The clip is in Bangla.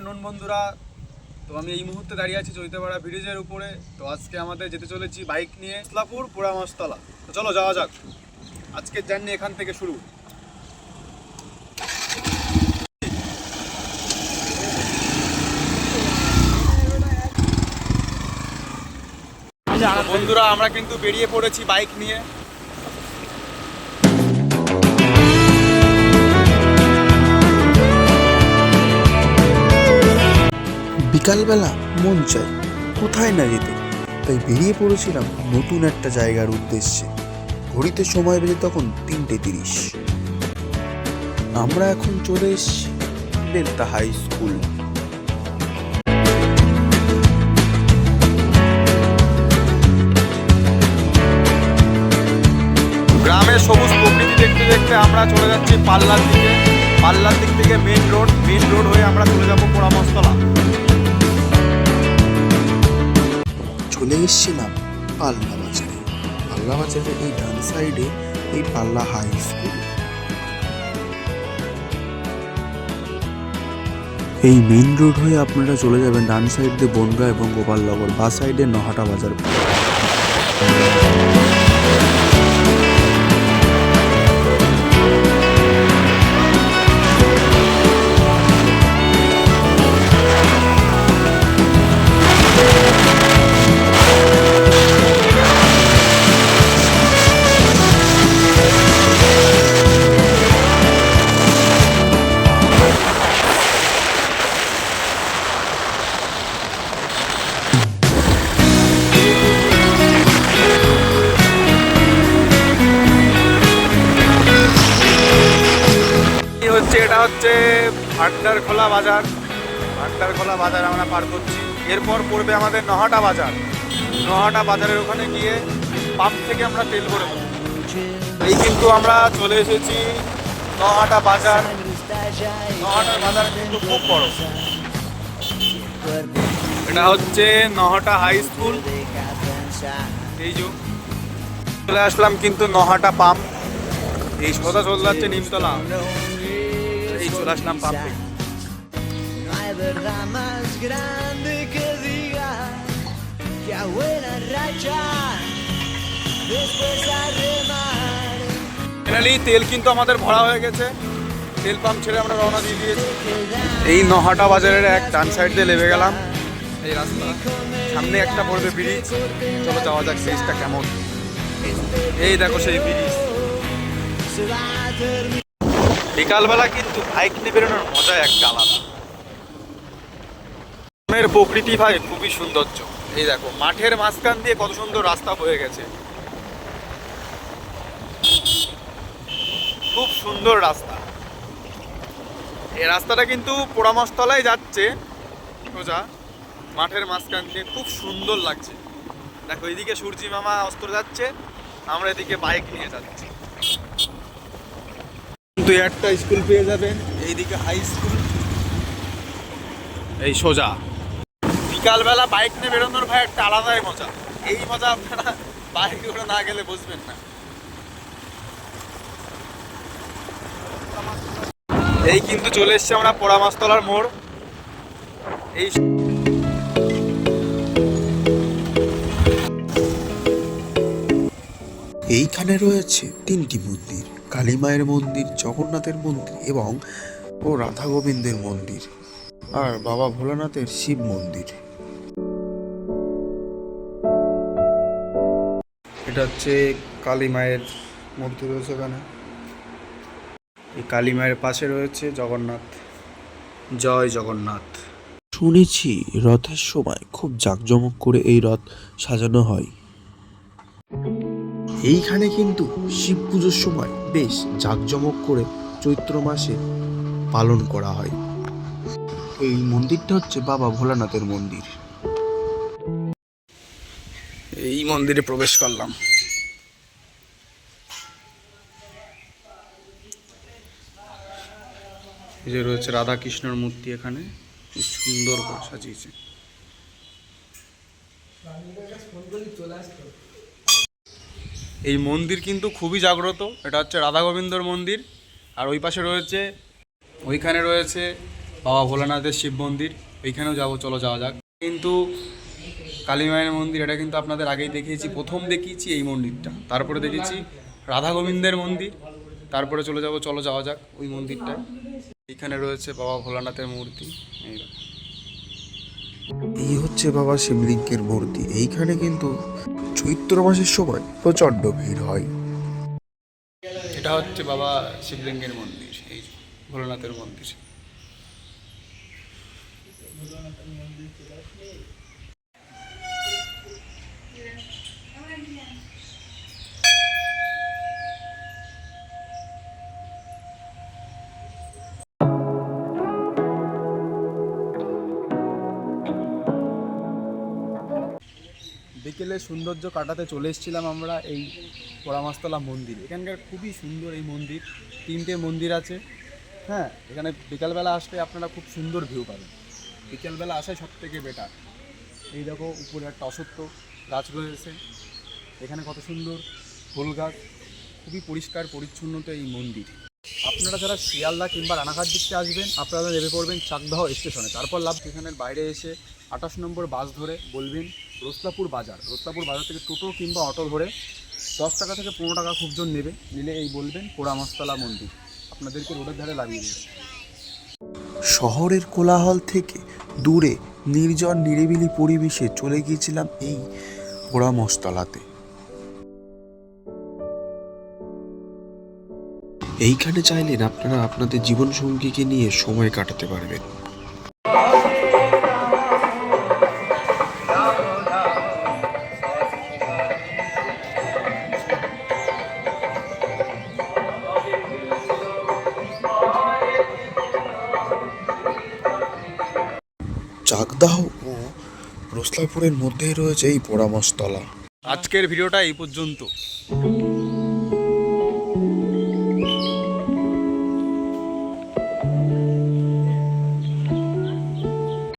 আফটারনুন বন্ধুরা। তো আমি এই মুহূর্তে দাঁড়িয়ে আছি চৈতাপাড়া ব্রিজের উপরে। তো আজকে আমাদের যেতে চলেছি বাইক নিয়ে ইসলাপুর পোড়ামাছতলা। তো চলো যাওয়া যাক, আজকের জার্নি এখান থেকে শুরু। বন্ধুরা আমরা কিন্তু বেরিয়ে পড়েছি বাইক নিয়ে। বিকালবেলা মন চাই কোথায় না যেতে, তাই বেরিয়ে পড়েছিলাম নতুন একটা জায়গার উদ্দেশ্যে। ঘড়িতে সময় বেজে তখন 3:30। আমরা এখন চলে এসেছি বেলতা হাই স্কুল। গ্রামের সবুজ প্রকৃতি দেখতে দেখতে আমরা চলে যাচ্ছি পাল্লার দিকে। পাল্লার দিক থেকে মেন রোড হয়ে আমরা চলে যাবো পোড়ামাছতলা। চলে এসেছিলাম পাল্লা বাজারে। পাল্লা বাজারের এই ডান সাইডে এই পাল্লা হাই স্কুল। এই মেইন রোড হয়ে আপনারা চলে যাবেন ডান সাইড দিয়ে বনগাঁ এবং গোপালনগর, বা সাইডে নহাটা বাজার। এটা হচ্ছে ভান্ডারখোলা বাজার। ভান্ডারখোলা বাজার আমরা পার করছি। এরপর পড়বে আমাদের নহাটা বাজার। নহাটা বাজারের ওখানে গিয়ে পাম্প থেকে আমরা তেল ভরে নেব। এই কিন্তু আমরা চলে এসেছি নহাটা বাজার। নহাটার বাজার কিন্তু খুব বড়। এটা হচ্ছে নহাটা হাই স্কুল। এই যে চলে আসলাম কিন্তু নহাটা পাম্প। এই সোজা চলে যাচ্ছে নিমতলা। এই চলে আসলাম পাম্পে। ফাইনালি তেল কিন্তু আমাদের ভরা হয়ে গেছে। তেল পাম্প ছেড়ে আমরা রওনা দিয়ে দিয়েছি। এই নহাটা বাজারের এক ডান সাইড দিয়ে লেবে গেলাম। এই রাস্তা সামনে একটা পড়বে ব্রিজ। চলো যাওয়া যাক ব্রিজটা কেমন। এই দেখো সেই ব্রিজ। বিকালবেলা কিন্তু বাইক নিয়ে বেরোনোর মজা একটা আলাদা। গ্রামের প্রকৃতি ভাই খুবই সৌন্দর্য। এই দেখো মাঠের মাঝখান দিয়ে কত সুন্দর রাস্তা হয়ে গেছে, খুব সুন্দর রাস্তা। এই রাস্তাটা কিন্তু পোড়ামাছতলায় যাচ্ছে সোজা মাঠের মাঝখান দিয়ে, খুব সুন্দর লাগছে। দেখো এইদিকে সূর্যি মামা অস্ত যাচ্ছে, আমরা এদিকে বাইক নিয়ে যাচ্ছি। কিন্তু একটা স্কুল পেয়ে যাবেন এইদিকে হাই স্কুল। এই সোজা বিকালবেলা বাইক নিয়ে বেরোনোর ভাই একটা আলাদাই মজা। এই মজা আপনারা বাইক করে না গেলে বুঝবেন না। এই কিন্তু চলে এসছে আমরা পোড়ামাছতলার মোড়। এই এইখানে রয়েছে 3টি মন্দির: কালী মায়ের মন্দির, জগন্নাথের মন্দির এবং রাধা গোবিন্দের মন্দির, আর বাবা ভোলানাথের শিব মন্দির। এটা হচ্ছে কালী মায়ের মূর্তি রয়েছে এখানে। এই কালী মায়ের পাশে রয়েছে জগন্নাথ। জয় জগন্নাথ। শুনেছি রথের সময় খুব জাঁকজমক করে এই রথ সাজানো হয়। এইখানে কিন্তু শিব পুজোর সময় বেশ জাঁকজমক করে চৈত্র মাসে পালন করা হয়। এই মন্দিরটা হচ্ছে বাবা ভোলানাথের মন্দির। এই মন্দিরে প্রবেশ করলাম। এই যে রয়েছে রাধা কৃষ্ণর মূর্তি, এখানে খুব সুন্দর করে সাজিয়েছে। এই মন্দির কিন্তু খুবই জাগ্রত। এটা হচ্ছে রাধা গোবিন্দর মন্দির। আর ওই পাশে রয়েছে, ওইখানে রয়েছে বাবা ভোলানাথের শিব মন্দির, এইখানেও যাবো, চলো যাওয়া যাক। কিন্তু কালী মায়ের মন্দির, এটা কিন্তু আপনাদের আগেই দেখিয়েছি, প্রথম দেখিয়েছি এই মন্দিরটা, তারপরে দেখেছি রাধা গোবিন্দের মন্দির, তারপরে চলে যাব, চলো যাওয়া যাক ওই মন্দিরটায়। এইখানে রয়েছে বাবা ভোলানাথের মূর্তি। এই এই হচ্ছে বাবা শিবলিঙ্গের মূর্তি। এইখানে কিন্তু চৈত্র মাসের সময় প্রচণ্ড ভিড় হয়। এটা হচ্ছে বাবা শিবলিঙ্গের মন্দির, এই ভোলানাথের মন্দির। বিকেলে সৌন্দর্য কাটাতে চলে এসেছিলাম আমরা এই পোড়ামাস্তলা মন্দির। এখানকার খুবই সুন্দর এই মন্দির, 3টে মন্দির আছে। হ্যাঁ, এখানে বিকালবেলা আসলে আপনারা খুব সুন্দর ভিউ পাবেন, বিকেলবেলা আসাই সব থেকে বেটার। এই দেখো উপরে একটা অশ্বত্থ গাছ রয়েছে, এখানে কত সুন্দর ফুল গাছ, খুবই পরিষ্কার পরিচ্ছন্নতা এই মন্দির। আপনারা যারা শিয়ালদা কিংবা রানাঘাট দিকতে আসবেন, আপনারা নেমে পড়বেন চাকদহ স্টেশনে, তারপর স্টেশনের বাইরে এসে 28 নম্বর বাস ধরে বলবেন রোসলাপুর বাজার। রোসলাপুর বাজার থেকে টোটো কিংবা অটো ধরে 10 টাকা থেকে 15 টাকা খুব জোর নেবে, নিলে এই বলবেন পোড়ামাস্তলা মন্দির, আপনাদেরকে রোডের ধারে লাগিয়ে দেবে। শহরের কোলাহল থেকে দূরে নির্জন নিরিবিলি পরিবেশে চলে গিয়েছিলাম এই পোড়ামস্তলাতে। এইখানে চাইলেন আপনারা আপনাদের জীবনসঙ্গীকে নিয়ে সময় কাটাতে পারবেন। চাকদাহ ও রোসলাপুরের মধ্যেই রয়েছে এই পোড়ামস্তলা। আজকের ভিডিওটা এই পর্যন্ত।